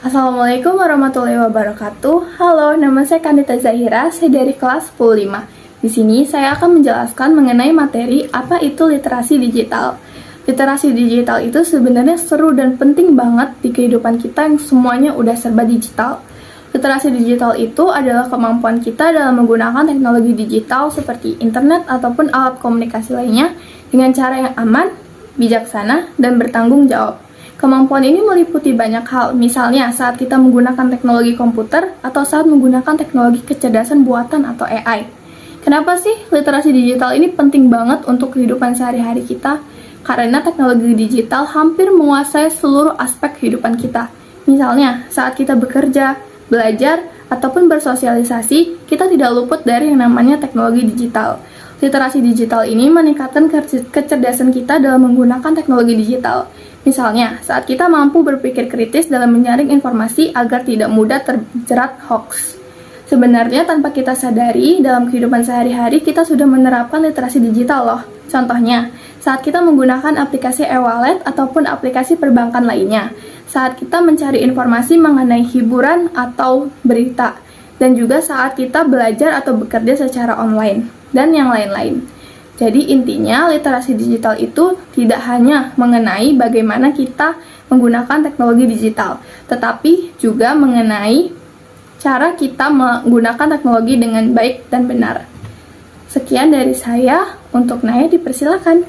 Assalamualaikum warahmatullahi wabarakatuh. Halo, nama saya Kandita Zahira, saya dari kelas 10-5. Di sini saya akan menjelaskan mengenai materi apa itu literasi digital. Literasi digital itu sebenarnya seru dan penting banget di kehidupan kita yang semuanya udah serba digital. Literasi digital itu adalah kemampuan kita dalam menggunakan teknologi digital seperti internet ataupun alat komunikasi lainnya dengan cara yang aman, bijaksana, dan bertanggung jawab. Kemampuan ini meliputi banyak hal, misalnya saat kita menggunakan teknologi komputer atau saat menggunakan teknologi kecerdasan buatan atau AI. Kenapa sih literasi digital ini penting banget untuk kehidupan sehari-hari kita? Karena teknologi digital hampir menguasai seluruh aspek kehidupan kita. Misalnya, saat kita bekerja, belajar, ataupun bersosialisasi, kita tidak luput dari yang namanya teknologi digital. Literasi digital ini meningkatkan kecerdasan kita dalam menggunakan teknologi digital. Misalnya, saat kita mampu berpikir kritis dalam menyaring informasi agar tidak mudah terjerat hoax. Sebenarnya tanpa kita sadari, dalam kehidupan sehari-hari kita sudah menerapkan literasi digital loh. Contohnya, saat kita menggunakan aplikasi e-wallet ataupun aplikasi perbankan lainnya. Saat kita mencari informasi mengenai hiburan atau berita. Dan juga saat kita belajar atau bekerja secara online. Dan yang lain-lain. Jadi intinya literasi digital itu tidak hanya mengenai bagaimana kita menggunakan teknologi digital, tetapi juga mengenai cara kita menggunakan teknologi dengan baik dan benar. Sekian dari saya, untuk Naya dipersilakan.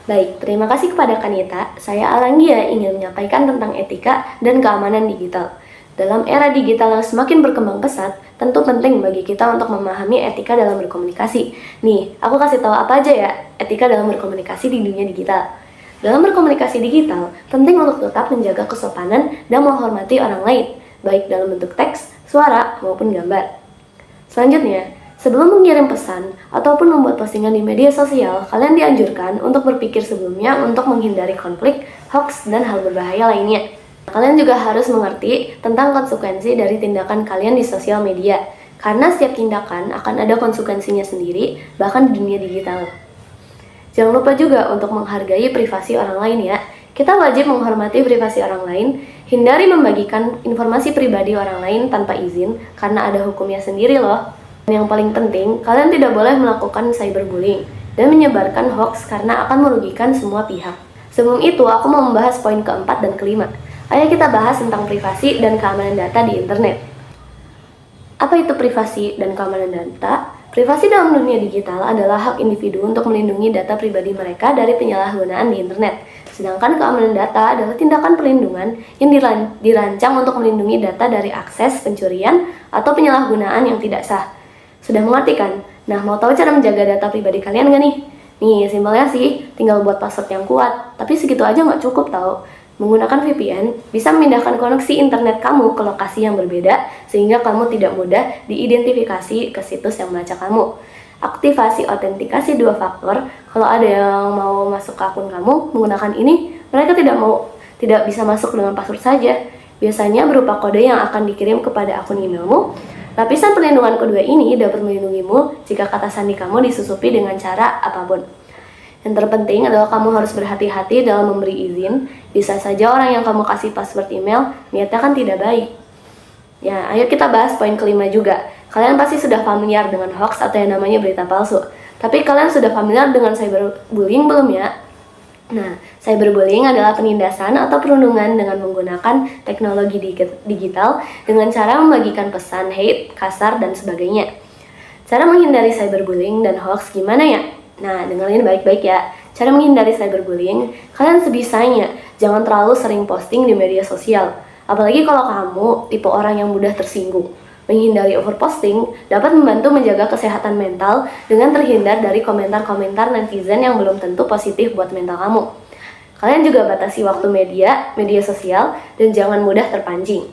Baik, terima kasih kepada Kanita. Saya Alanggia ingin menyampaikan tentang etika dan keamanan digital. Dalam era digital yang semakin berkembang pesat, tentu penting bagi kita untuk memahami etika dalam berkomunikasi. Nih, aku kasih tahu apa aja ya etika dalam berkomunikasi di dunia digital. Dalam berkomunikasi digital, penting untuk tetap menjaga kesopanan dan menghormati orang lain, baik dalam bentuk teks, suara, maupun gambar. Selanjutnya, sebelum mengirim pesan ataupun membuat postingan di media sosial, kalian dianjurkan untuk berpikir sebelumnya untuk menghindari konflik, hoax, dan hal berbahaya lainnya. Kalian juga harus mengerti tentang konsekuensi dari tindakan kalian di sosial media, karena setiap tindakan akan ada konsekuensinya sendiri, bahkan di dunia digital. Jangan lupa juga untuk menghargai privasi orang lain ya. Kita wajib menghormati privasi orang lain, hindari membagikan informasi pribadi orang lain tanpa izin, karena ada hukumnya sendiri loh. Dan yang paling penting, kalian tidak boleh melakukan cyberbullying dan menyebarkan hoax karena akan merugikan semua pihak. Sebelum itu, aku mau membahas poin keempat dan kelima. Ayo kita bahas tentang privasi dan keamanan data di internet. Apa itu privasi dan keamanan data? Privasi dalam dunia digital adalah hak individu untuk melindungi data pribadi mereka dari penyalahgunaan di internet. Sedangkan keamanan data adalah tindakan perlindungan yang dirancang untuk melindungi data dari akses, pencurian, atau penyalahgunaan yang tidak sah. Sudah mengerti kan? Nah, mau tahu cara menjaga data pribadi kalian nggak nih? Nih, simpelnya sih, tinggal buat password yang kuat. Tapi segitu aja nggak cukup tau. Menggunakan VPN bisa memindahkan koneksi internet kamu ke lokasi yang berbeda sehingga kamu tidak mudah diidentifikasi ke situs yang melacak kamu. Aktivasi autentikasi 2 faktor, kalau ada yang mau masuk ke akun kamu menggunakan ini, mereka tidak bisa masuk dengan password saja. Biasanya berupa kode yang akan dikirim kepada akun emailmu. Lapisan perlindungan kedua ini dapat melindungimu jika kata sandi kamu disusupi dengan cara apapun. Yang terpenting adalah kamu harus berhati-hati dalam memberi izin. Bisa saja orang yang kamu kasih password email niatnya kan tidak baik. Ya, ayo kita bahas poin kelima juga. Kalian pasti sudah familiar dengan hoax atau yang namanya berita palsu. Tapi kalian sudah familiar dengan cyberbullying belum ya? Nah, cyberbullying adalah penindasan atau perundungan dengan menggunakan teknologi digital dengan cara membagikan pesan hate, kasar, dan sebagainya. Cara menghindari cyberbullying dan hoax gimana ya? Nah, dengerin baik-baik ya. Cara menghindari cyberbullying, kalian sebisanya jangan terlalu sering posting di media sosial. Apalagi kalau kamu tipe orang yang mudah tersinggung. Menghindari overposting dapat membantu menjaga kesehatan mental dengan terhindar dari komentar-komentar netizen yang belum tentu positif buat mental kamu. Kalian juga batasi waktu media sosial, dan jangan mudah terpancing.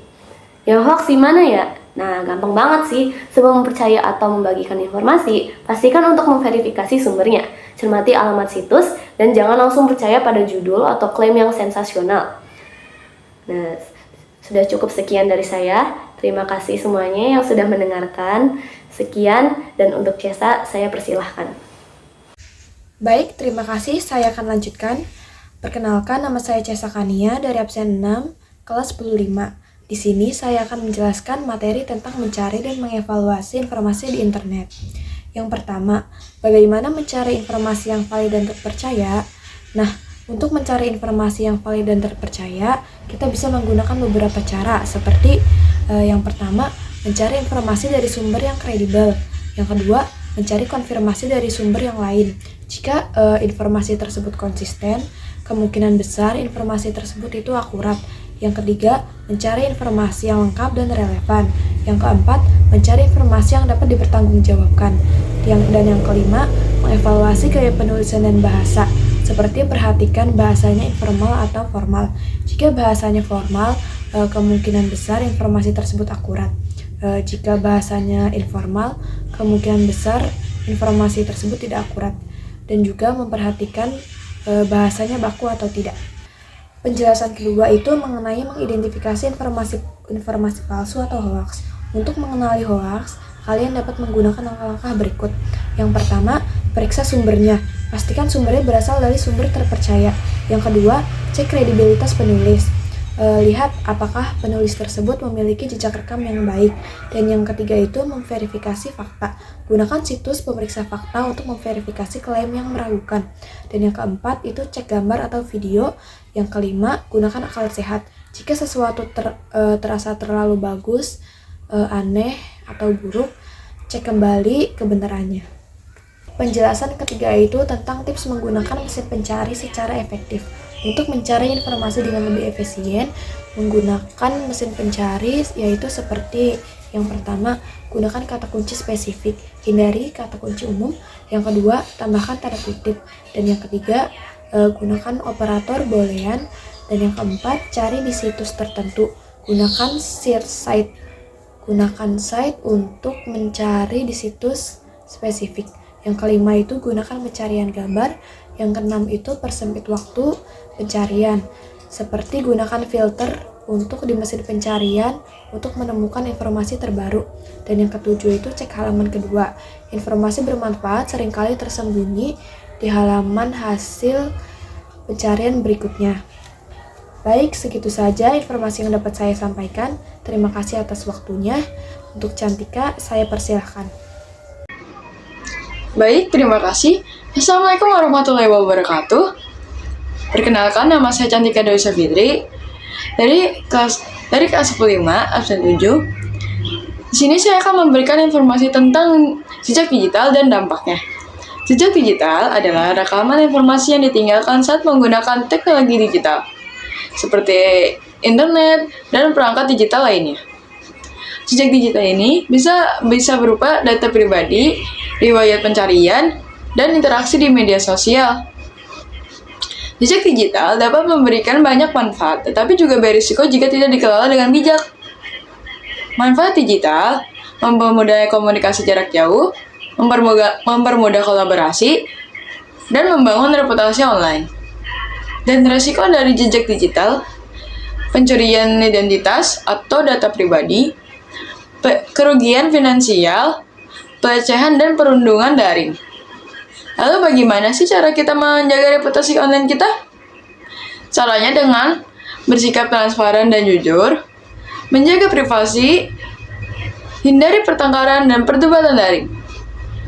Yang hoax gimana ya? Nah, gampang banget sih. Sebelum percaya atau membagikan informasi, pastikan untuk memverifikasi sumbernya. Cermati alamat situs, dan jangan langsung percaya pada judul atau klaim yang sensasional. Nah, sudah cukup sekian dari saya. Terima kasih semuanya yang sudah mendengarkan. Sekian, dan untuk Cesa, saya persilahkan. Baik, terima kasih. Saya akan lanjutkan. Perkenalkan, nama saya Cesa Kania dari absen 6 kelas 15. Di sini saya akan menjelaskan materi tentang mencari dan mengevaluasi informasi di internet. Yang pertama, bagaimana mencari informasi yang valid dan terpercaya? Nah, untuk mencari informasi yang valid dan terpercaya, kita bisa menggunakan beberapa cara seperti yang pertama, mencari informasi dari sumber yang kredibel. Yang kedua, mencari konfirmasi dari sumber yang lain. Jika informasi tersebut konsisten, kemungkinan besar informasi tersebut itu akurat. Yang ketiga, mencari informasi yang lengkap dan relevan. Yang keempat, mencari informasi yang dapat dipertanggungjawabkan. Dan yang kelima, mengevaluasi gaya penulisan dan bahasa. Seperti perhatikan bahasanya informal atau formal. Jika bahasanya formal, kemungkinan besar informasi tersebut akurat. Jika bahasanya informal, kemungkinan besar informasi tersebut tidak akurat. Dan juga memperhatikan bahasanya baku atau tidak. Penjelasan kedua itu mengenai mengidentifikasi informasi palsu atau hoax. Untuk mengenali hoax, kalian dapat menggunakan langkah-langkah berikut. Yang pertama, periksa sumbernya. Pastikan sumbernya berasal dari sumber terpercaya. Yang kedua, cek kredibilitas penulis. Lihat apakah penulis tersebut memiliki jejak rekam yang baik. Dan yang ketiga itu memverifikasi fakta. Gunakan situs pemeriksa fakta untuk memverifikasi klaim yang meragukan. Dan yang keempat itu cek gambar atau video. Yang kelima, gunakan akal sehat. Jika sesuatu terasa terlalu bagus, aneh, atau buruk, cek kembali kebenarannya. Penjelasan ketiga itu tentang tips menggunakan mesin pencari secara efektif. Untuk mencari informasi dengan lebih efisien, menggunakan mesin pencari yaitu seperti yang pertama, gunakan kata kunci spesifik, hindari kata kunci umum. Yang kedua, tambahkan tanda kutip. Dan yang ketiga, gunakan operator boolean. Dan yang keempat, cari di situs tertentu. Gunakan search site. Gunakan site untuk mencari di situs spesifik. Yang kelima itu gunakan pencarian gambar. Yang keenam itu persempit waktu pencarian. Seperti gunakan filter untuk di mesin pencarian untuk menemukan informasi terbaru. Dan yang ketujuh itu cek halaman kedua. Informasi bermanfaat seringkali tersembunyi di halaman hasil pencarian berikutnya. Baik, segitu saja informasi yang dapat saya sampaikan. Terima kasih atas waktunya. Untuk Cantika, saya persilahkan. Baik, terima kasih. Assalamualaikum warahmatullahi wabarakatuh. Perkenalkan, nama saya Cantika Dewi Safitri dari kelas 15 absen 7. Di sini saya akan memberikan informasi tentang jejak digital dan dampaknya. Jejak digital adalah rekaman informasi yang ditinggalkan saat menggunakan teknologi digital, seperti internet dan perangkat digital lainnya. Jejak digital ini bisa berupa data pribadi, riwayat pencarian, dan interaksi di media sosial. Jejak digital dapat memberikan banyak manfaat, tetapi juga berisiko jika tidak dikelola dengan bijak. Manfaat digital mempermudah komunikasi jarak jauh, mempermudah kolaborasi, dan membangun reputasi online. Dan risiko dari jejak digital, pencurian identitas atau data pribadi, kerugian finansial, pelecehan, dan perundungan daring. Lalu bagaimana sih cara kita menjaga reputasi online kita? Caranya dengan bersikap transparan dan jujur, menjaga privasi, hindari pertengkaran dan perdebatan daring.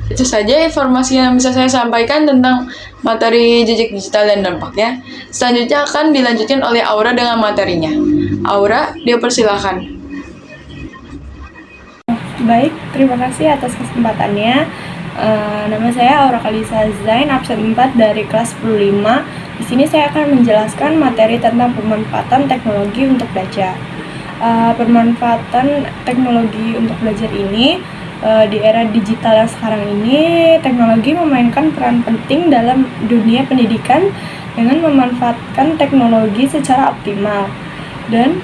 Itu saja informasi yang bisa saya sampaikan tentang materi jejak digital dan dampaknya. Selanjutnya akan dilanjutkan oleh Aura dengan materinya. Aura, dipersilakan. Baik, terima kasih atas kesempatannya. Nama saya Aura Kalisa Zain, absen 4 dari kelas 15. Di sini saya akan menjelaskan materi tentang pemanfaatan teknologi untuk belajar. Pemanfaatan teknologi untuk belajar ini di era digital yang sekarang ini, teknologi memainkan peran penting dalam dunia pendidikan dengan memanfaatkan teknologi secara optimal dan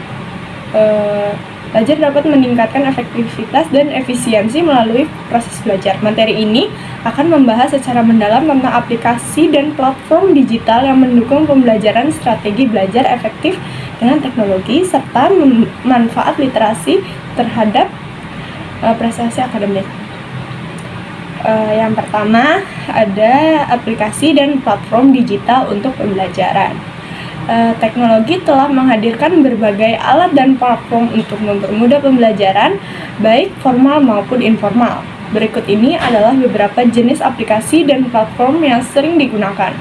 belajar dapat meningkatkan efektivitas dan efisiensi melalui proses belajar. Materi ini akan membahas secara mendalam tentang aplikasi dan platform digital yang mendukung pembelajaran strategi belajar efektif dengan teknologi serta manfaat literasi terhadap prestasi akademik. Yang pertama ada aplikasi dan platform digital untuk pembelajaran. Teknologi telah menghadirkan berbagai alat dan platform untuk mempermudah pembelajaran, baik formal maupun informal. Berikut ini adalah beberapa jenis aplikasi dan platform yang sering digunakan.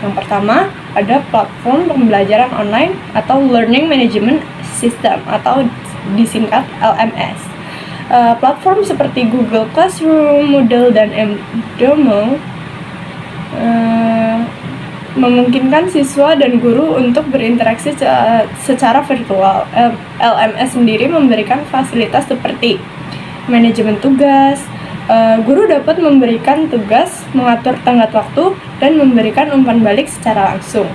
Yang pertama, ada platform pembelajaran online atau Learning Management System atau disingkat LMS. Platform seperti Google Classroom, Moodle, dan Edmodo memungkinkan siswa dan guru untuk berinteraksi secara virtual. LMS sendiri memberikan fasilitas seperti manajemen tugas. Guru dapat memberikan tugas, mengatur tenggat waktu, dan memberikan umpan balik secara langsung.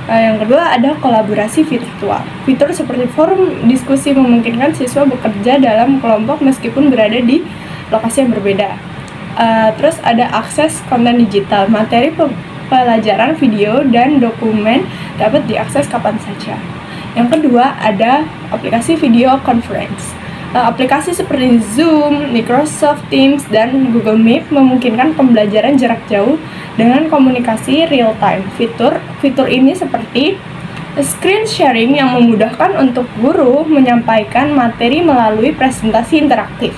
Yang kedua, ada kolaborasi virtual. Fitur seperti forum diskusi memungkinkan siswa bekerja dalam kelompok meskipun berada di lokasi yang berbeda. Terus ada akses konten digital. Materi pelajaran video dan dokumen dapat diakses kapan saja. Yang kedua, ada aplikasi video conference. Aplikasi seperti Zoom, Microsoft Teams, dan Google Meet memungkinkan pembelajaran jarak jauh dengan komunikasi real time. Fitur ini seperti screen sharing yang memudahkan untuk guru menyampaikan materi melalui presentasi interaktif.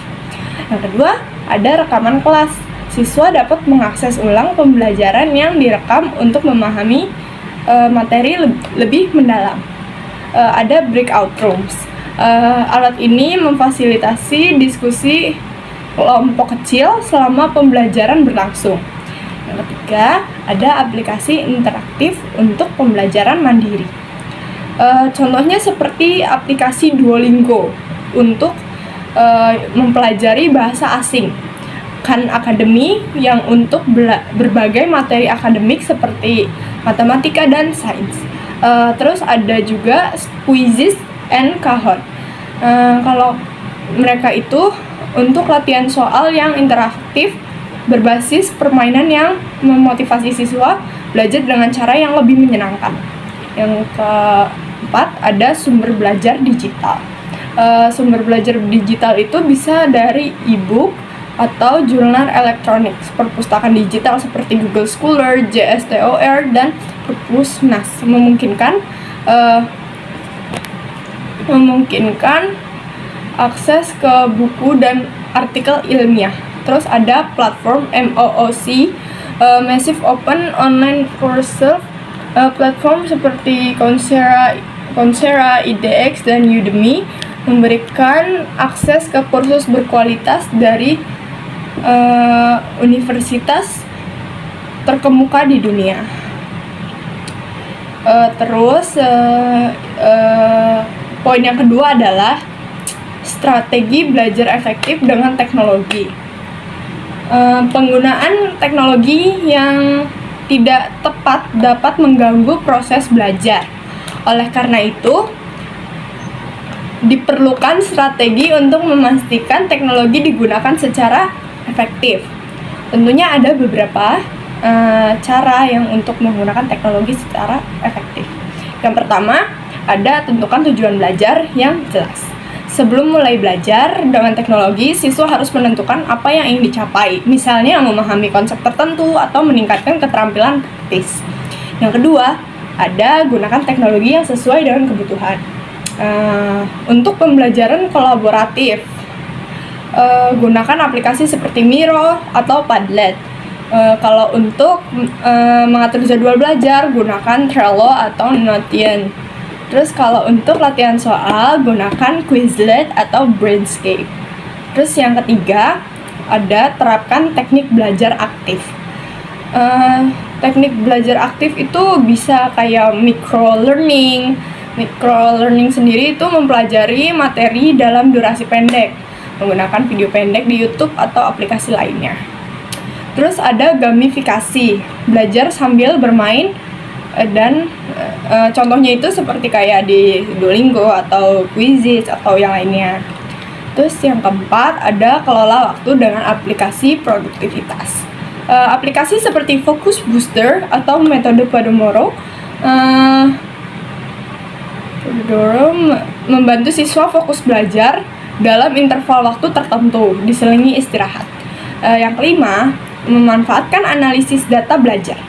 Yang kedua, ada rekaman kelas. Siswa dapat mengakses ulang pembelajaran yang direkam untuk memahami materi lebih mendalam. Ada breakout rooms. Alat ini memfasilitasi diskusi kelompok kecil selama pembelajaran berlangsung. Yang ketiga, ada aplikasi interaktif untuk pembelajaran mandiri. Contohnya seperti aplikasi Duolingo untuk mempelajari bahasa asing. Khan Academy yang untuk berbagai materi akademik seperti matematika dan sains. Terus ada juga Quizzes and Kahoot. Kalau mereka itu untuk latihan soal yang interaktif berbasis permainan yang memotivasi siswa belajar dengan cara yang lebih menyenangkan. Yang keempat, ada sumber belajar digital. Sumber belajar digital itu bisa dari e-book atau jurnal elektronik, perpustakaan digital seperti Google Scholar, JSTOR, dan Perpusnas memungkinkan akses ke buku dan artikel ilmiah. Terus ada platform MOOC, Massive Open Online Courses, platform seperti Coursera, edX, dan Udemy memberikan akses ke kursus berkualitas dari universitas terkemuka di dunia. Poin yang kedua adalah strategi belajar efektif dengan teknologi. Penggunaan teknologi yang tidak tepat dapat mengganggu proses belajar. Oleh karena itu, diperlukan strategi untuk memastikan teknologi digunakan secara efektif. Tentunya ada beberapa cara yang untuk menggunakan teknologi secara efektif. Yang pertama, ada tentukan tujuan belajar yang jelas. Sebelum mulai belajar dengan teknologi, siswa harus menentukan apa yang ingin dicapai. Misalnya memahami konsep tertentu atau meningkatkan keterampilan praktis. Yang kedua, ada gunakan teknologi yang sesuai dengan kebutuhan. Untuk pembelajaran kolaboratif, gunakan aplikasi seperti Miro atau Padlet. Kalau untuk mengatur jadwal belajar, gunakan Trello atau Notion. Terus kalau untuk latihan soal, gunakan Quizlet atau Brainscape. Terus yang ketiga, ada terapkan teknik belajar aktif. Teknik belajar aktif itu bisa kayak micro-learning. Micro-learning sendiri itu mempelajari materi dalam durasi pendek, menggunakan video pendek di YouTube atau aplikasi lainnya. Terus ada gamifikasi, belajar sambil bermain, dan contohnya itu seperti kayak di Duolingo atau Quizzes atau yang lainnya. Terus yang keempat, ada kelola waktu dengan aplikasi produktivitas. Aplikasi seperti Focus Booster atau metode Pomodoro membantu siswa fokus belajar dalam interval waktu tertentu, diselingi istirahat. Yang kelima, memanfaatkan analisis data belajar.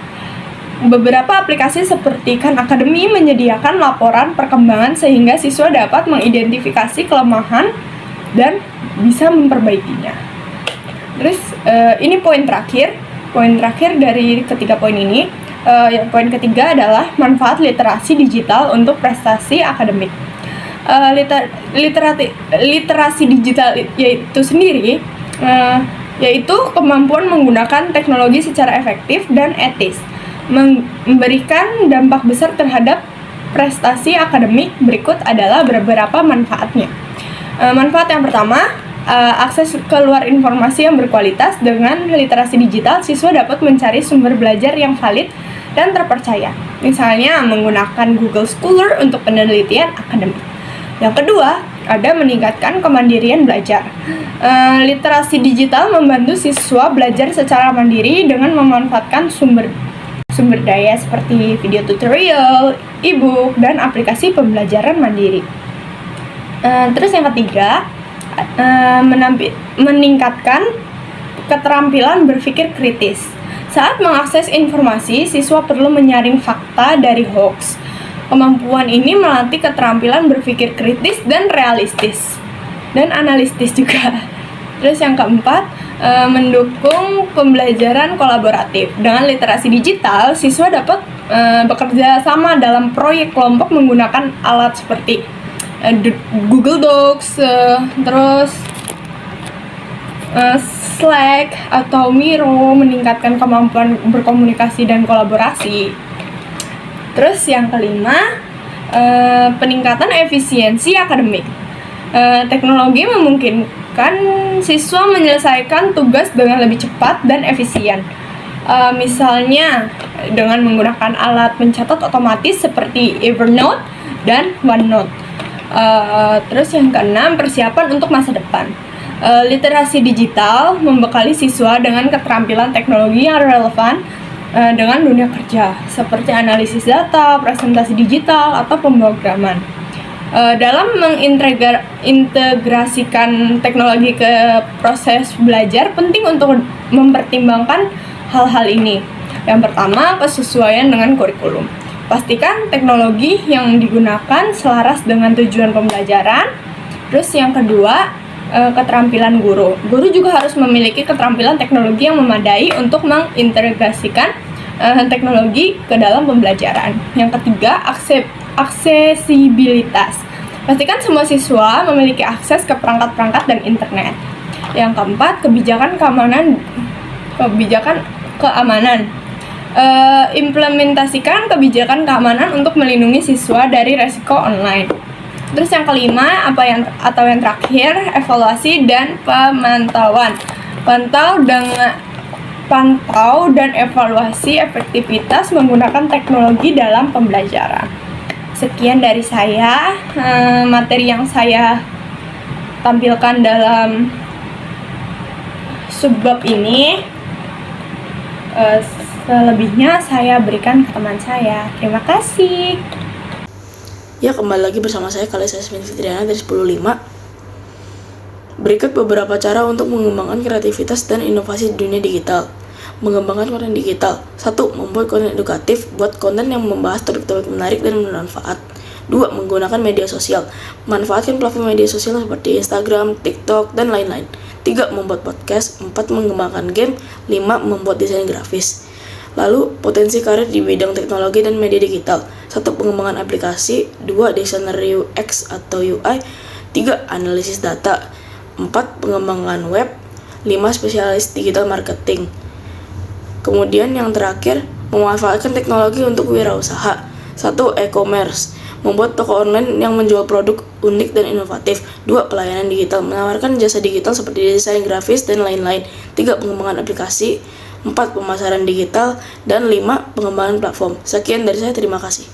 Beberapa aplikasi seperti Khan Academy menyediakan laporan perkembangan sehingga siswa dapat mengidentifikasi kelemahan dan bisa memperbaikinya. Terus ini poin terakhir dari ketiga poin ini. Poin ketiga adalah manfaat literasi digital untuk prestasi akademik. Literasi digital yaitu sendiri yaitu kemampuan menggunakan teknologi secara efektif dan etis, memberikan dampak besar terhadap prestasi akademik. Berikut adalah beberapa manfaatnya. Manfaat yang pertama, akses keluar informasi yang berkualitas. Dengan literasi digital, siswa dapat mencari sumber belajar yang valid dan terpercaya, misalnya menggunakan Google Scholar untuk penelitian akademik. Yang kedua, ada meningkatkan kemandirian belajar. Literasi digital membantu siswa belajar secara mandiri dengan memanfaatkan sumber daya seperti video tutorial, e-book, dan aplikasi pembelajaran mandiri. Terus yang ketiga, meningkatkan keterampilan berpikir kritis. Saat mengakses informasi, siswa perlu menyaring fakta dari hoax. Kemampuan ini melatih keterampilan berpikir kritis dan realistis, dan analitis juga. Terus yang keempat, mendukung pembelajaran kolaboratif. Dengan literasi digital, siswa dapat bekerja sama dalam proyek kelompok menggunakan alat seperti Google Docs, terus Slack atau Miro, meningkatkan kemampuan berkomunikasi dan kolaborasi. Terus yang kelima, peningkatan efisiensi akademik. Teknologi memungkinkan siswa menyelesaikan tugas dengan lebih cepat dan efisien. Misalnya dengan menggunakan alat pencatat otomatis seperti Evernote dan OneNote. Terus yang keenam, persiapan untuk masa depan. Literasi digital membekali siswa dengan keterampilan teknologi yang relevan dengan dunia kerja, seperti analisis data, presentasi digital, atau pemrograman. Dalam mengintegrasikan teknologi ke proses belajar, penting untuk mempertimbangkan hal-hal ini. Yang pertama, kesesuaian dengan kurikulum. Pastikan teknologi yang digunakan selaras dengan tujuan pembelajaran. Terus yang kedua, keterampilan guru. Guru juga harus memiliki keterampilan teknologi yang memadai untuk mengintegrasikan teknologi ke dalam pembelajaran. Yang ketiga, aksesibilitas. Pastikan semua siswa memiliki akses ke perangkat-perangkat dan internet. Yang keempat, kebijakan keamanan. Implementasikan kebijakan keamanan untuk melindungi siswa dari resiko online. Terus yang kelima, yang terakhir, evaluasi dan pemantauan. Pantau dan evaluasi efektivitas menggunakan teknologi dalam pembelajaran. Sekian dari saya, materi yang saya tampilkan dalam subbab ini. Selebihnya saya berikan ke teman saya. Terima kasih. Ya, kembali lagi bersama saya Kalisa Fitriana dari 10.5. Berikut beberapa cara untuk mengembangkan kreativitas dan inovasi di dunia digital. Mengembangkan konten digital. 1. Membuat konten edukatif. Buat konten yang membahas topik-topik menarik dan bermanfaat. 2. Menggunakan media sosial. Manfaatkan platform media sosial seperti Instagram, TikTok, dan lain-lain. 3. Membuat podcast. 4. Mengembangkan game. 5. Membuat desain grafis. Lalu, potensi karir di bidang teknologi dan media digital. 1. Pengembangan aplikasi. 2. Desainer UX atau UI. 3. Analisis data. 4. Pengembangan web. 5. Spesialis digital marketing. Kemudian yang terakhir, memanfaatkan teknologi untuk wirausaha. 1. E-commerce. Membuat toko online yang menjual produk unik dan inovatif. 2. Pelayanan digital. Menawarkan jasa digital seperti desain grafis dan lain-lain. 3. Pengembangan aplikasi. 4. Pemasaran digital. Dan 5. Pengembangan platform. Sekian dari saya, terima kasih.